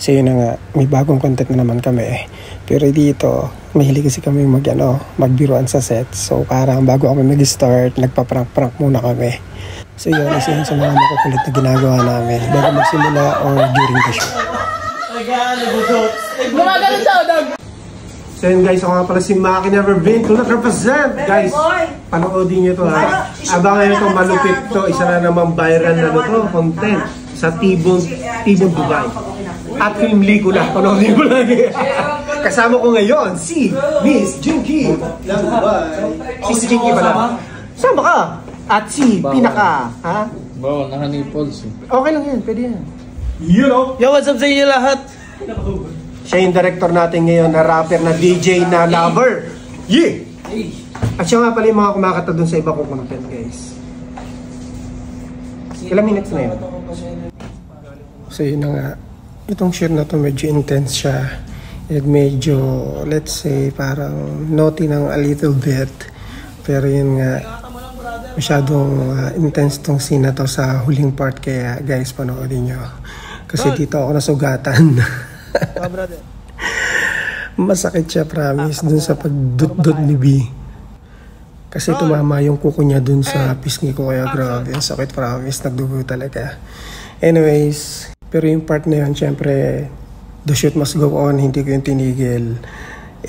So yun na nga, may bagong content na naman kami. Pero dito, mahilig kasi kami magbiruan sa set. So parang bago kami mag-start, nagpa-prank-prank muna kami. So yun, isa yun sa mga makukulit na ginagawa namin bago magsimula or during the show. So yun guys, ako nga pala si Maki Never Been to not represent. Guys, panoodin nyo to ha. Abangan nyo itong malupit to. Isa na naman viral na content sa Tibon Dubai. At Film Ligula, panoodin mo lagi. Kasama ko ngayon si Miss Jinky. Si Jinky pala. Sama ka. At si Pinaka. Ha? Bawa, naka-nipples. Okay lang yan, pwede yan. You know? Yo, what's up sa inyo lahat? Siya yung director natin ngayon na rapper, na DJ, na lover. Yeah! At siya nga pala yung mga kumakata dun sa iba kong content, guys. Ilang minutes na yun? So yun na nga. Itong shoot na to medyo intense siya. And medyo, let's say, parang naughty ng a little bit. Pero yun nga, masyadong intense tong scene na to sa huling part. Kaya guys, panoodin nyo. Kasi dito ako nasugatan. Masakit siya, promise, dun sa pagdut-dut ni B. Kasi tumama yung kuko niya dun sa pisngi ko. Kaya grabe, sakit, promise, nagdugo talaga. Anyways, pero yung part na yun, syempre, the shoot must go on, hindi ko yung tinigil.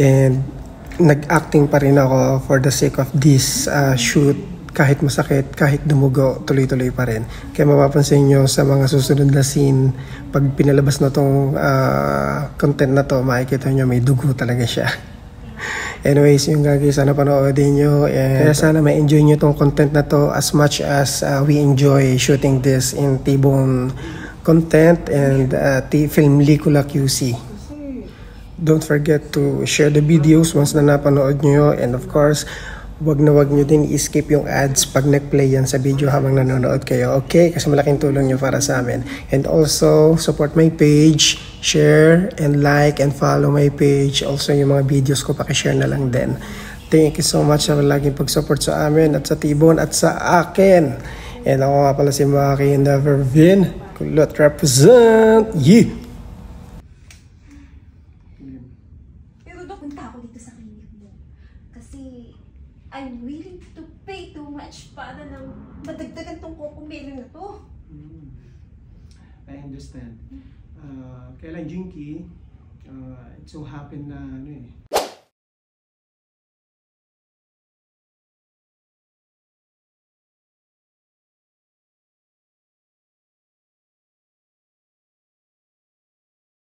And nag-acting pa rin ako for the sake of this shoot. Kahit masakit, kahit dumugo, tuloy-tuloy pa rin. Kaya mapapansin nyo sa mga susunod na scene, pag pinalabas na tong content na to, makikita nyo may dugo talaga siya. Anyways, yung gagawin, sana panoodin nyo. Kaya sana ma-enjoy nyo tong content na to as much as we enjoy shooting this in Tibon content and Film Ligula QC. Don't forget to share the videos once na napanood nyo. And of course, wag nyo din i-skip yung ads pag nag-play yan sa video habang nanonood kayo. Okay? Kasi malaking tulong nyo para sa amin. And also, support my page, share and like and follow my page. Also, yung mga videos ko, pakishare na lang din. Thank you so much sa laging pag-support sa amin at sa Tibon at sa akin. And ako nga pala si Maki Never Been. Kulot represent. Yeah! Pero Dok, punta ako dito sa clinic mo. Kasi I'm willing to pay too much para lang madagdagan tong kukumili na to. I understand. Kailan Jinky, it so happened na